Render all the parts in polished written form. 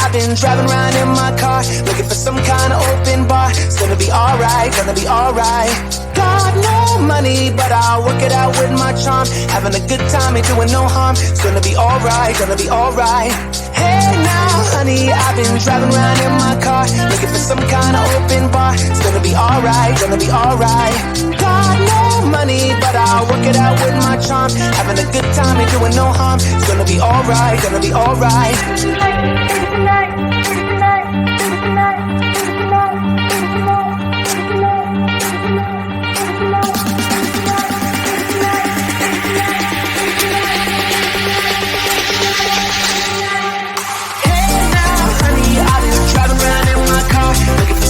I've been driving around in my car, looking for some kind of open bar. It's gonna be alright, gonna be alright. Got no money, but I'll work it out with my charm. Having a good time, ain't doing no harm. It's gonna be alright, gonna be alright. Hey now, honey, I've been driving around in my car, looking for some kind of open bar. It's gonna be alright, gonna be alright. Got no money, but I'll work it out with my charm. Having a good time, ain't doing no harm. It's gonna be alright, gonna be alright.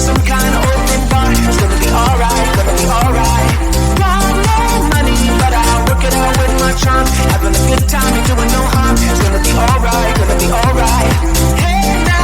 Some kind of open bar. It's gonna be alright, gonna be alright. Got no money, but I'll work it out with my charm. Having a good time, ain't doing no harm. It's gonna be alright, gonna be alright. Hey now.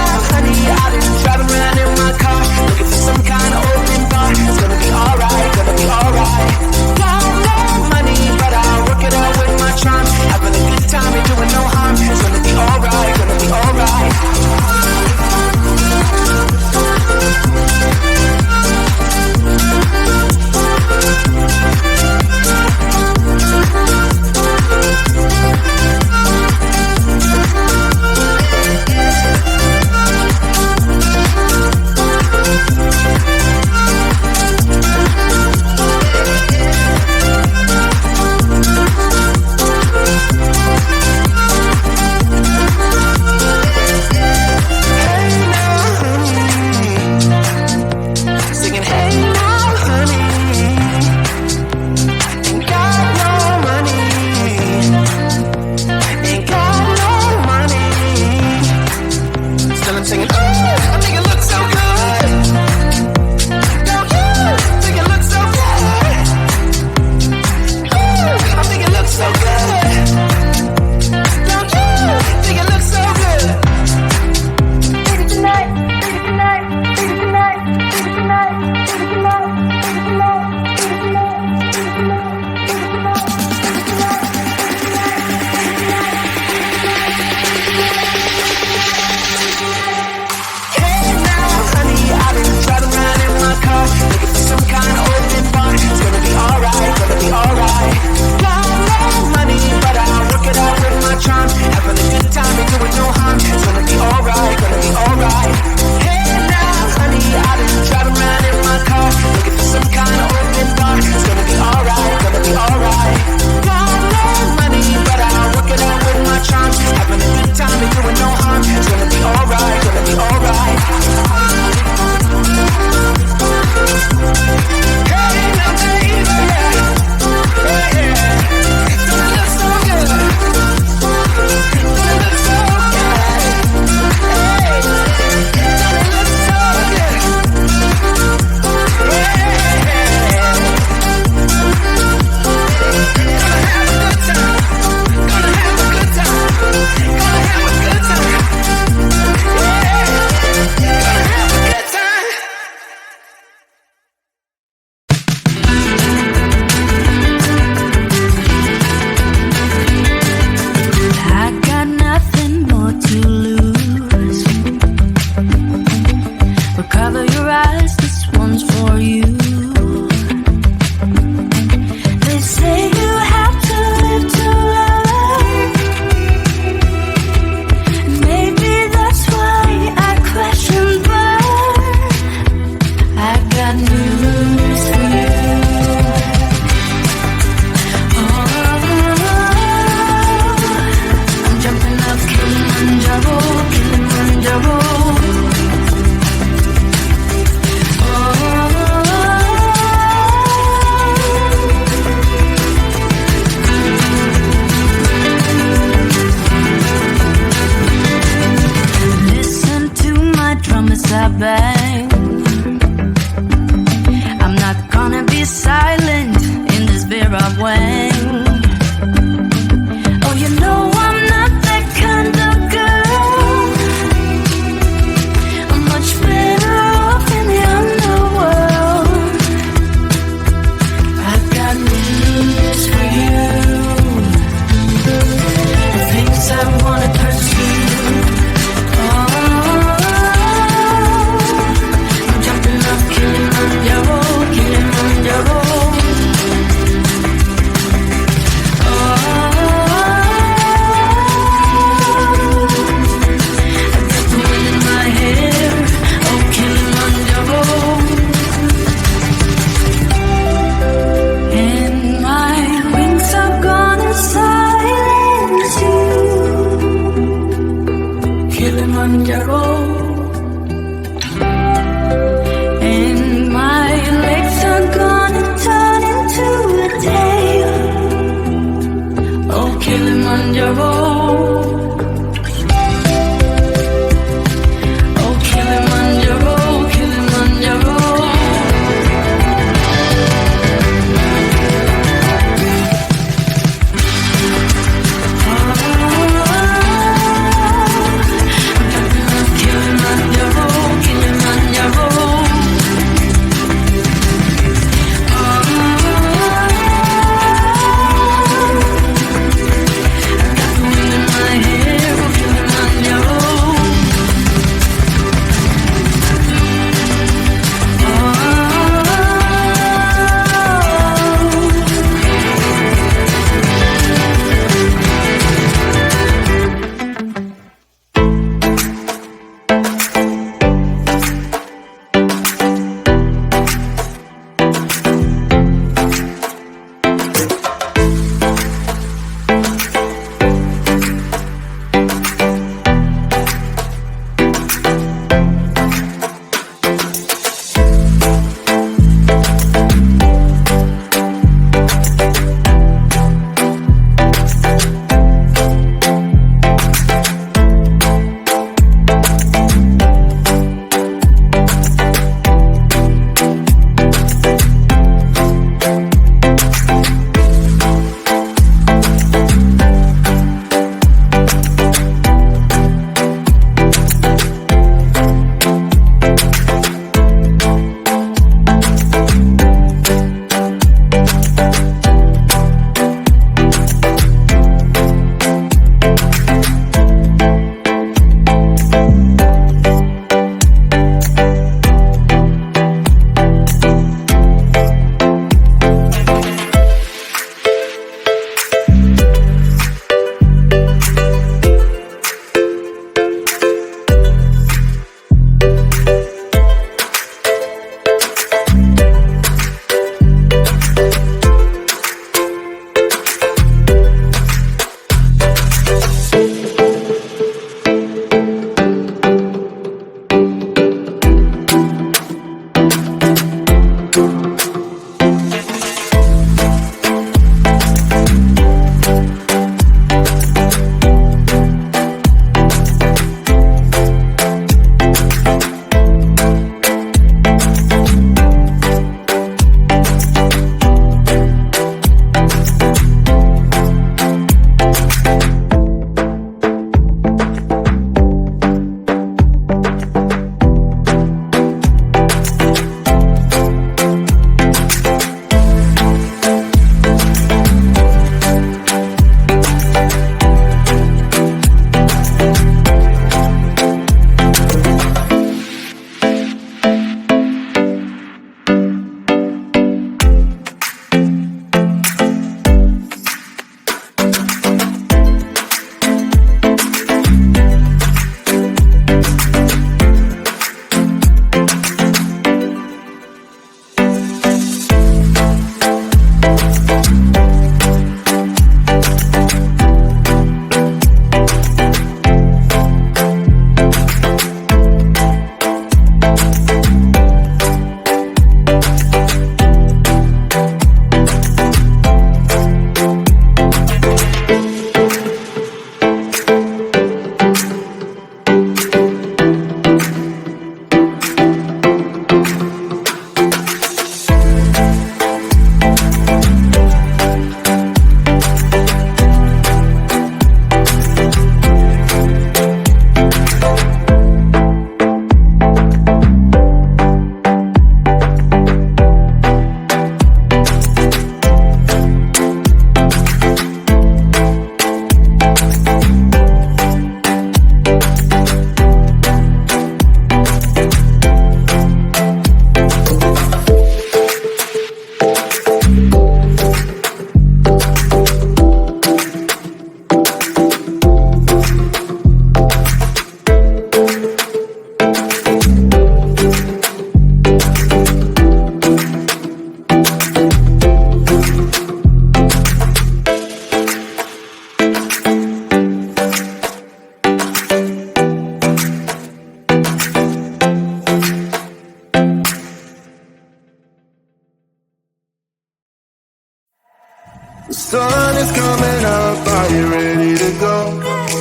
Sun is coming up, are you ready to go?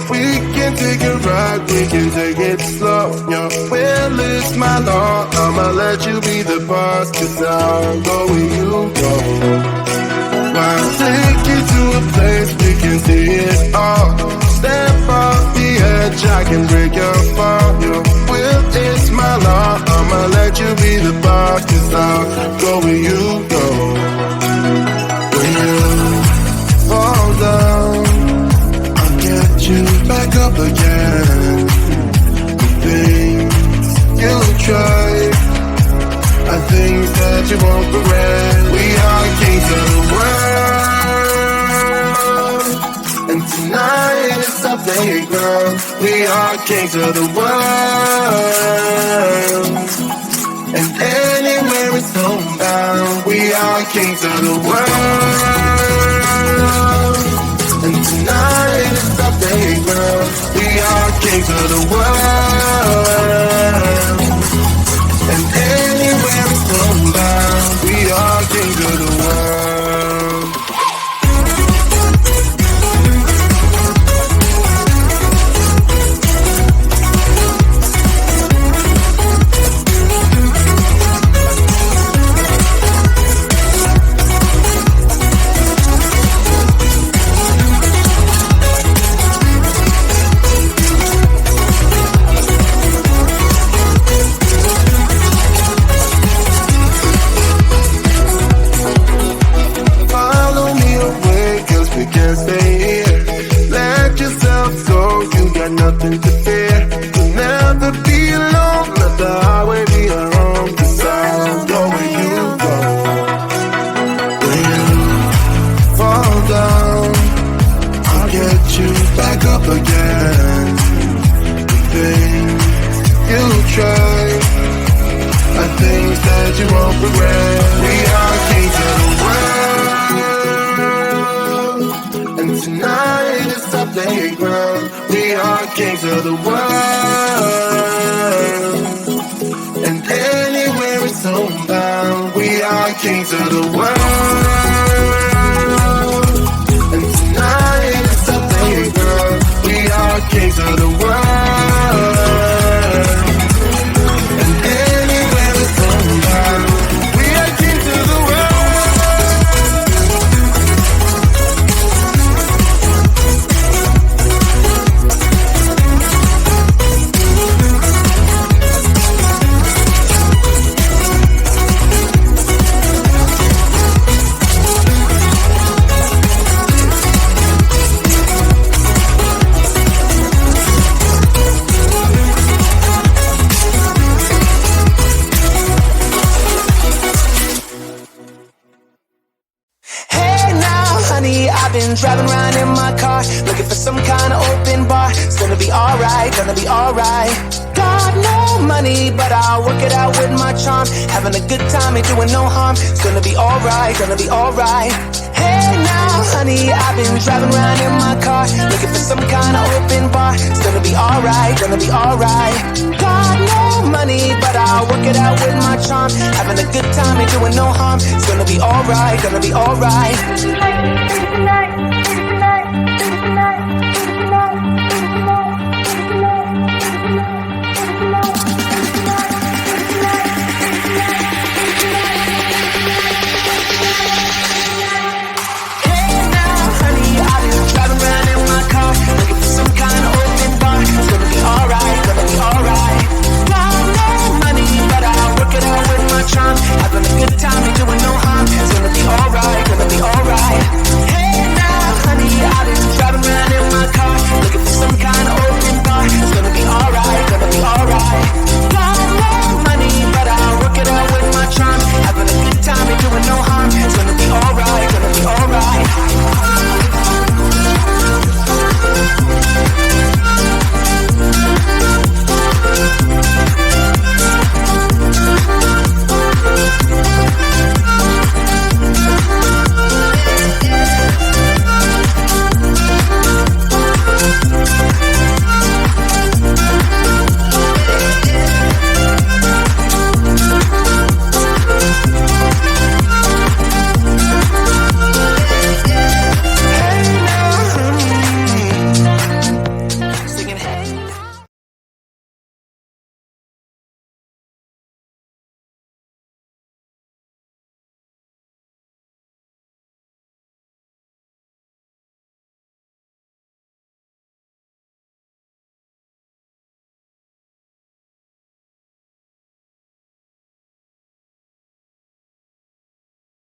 We can take a ride, we can take it slow. Your will is my law, I'ma let you be the boss, 'cause I'll go where you go. I'll take you to a place we can see it all. Step off the edge, I can break your fall. Your will is my law, I'ma let you be the boss, 'cause I'll go where you go. When you fall down, I'll get you back up again. The things you try are things that you won't regret. We are kings of the world, and tonight is our playground. We are kings of the world, and anywhere it's homebound. We are kings of the world, and tonight is our playground. We are kings of the world, and anywhere it's homebound. We are kings of the world. Nothing to fear, you'll never be alone. Let the highway be our home, 'cause I'll go where you go. When you fall down, I'll get you back up again. The things you try are things that you won't regret. We are kings of the world, and tonight is our playground. We are kings of the world, and anywhere it's homebound. We are kings of the world, and tonight it's our playground. We are kings of the world, and anywhere it's homebound. We are kings of the world. Driving around in my car, looking for some kind of open bar. It's gonna be alright, gonna be alright. Got no money, but I'll work it out with my charm. Having a good time, ain't doing no harm. It's gonna be alright, gonna be alright. Hey now, honey, I've been driving around in my car, looking for some kind of open bar. It's gonna be alright, gonna be alright. Got no money, but I'll work it out with my charm. Having a good time, ain't doing no harm. It's gonna be alright, gonna be alright.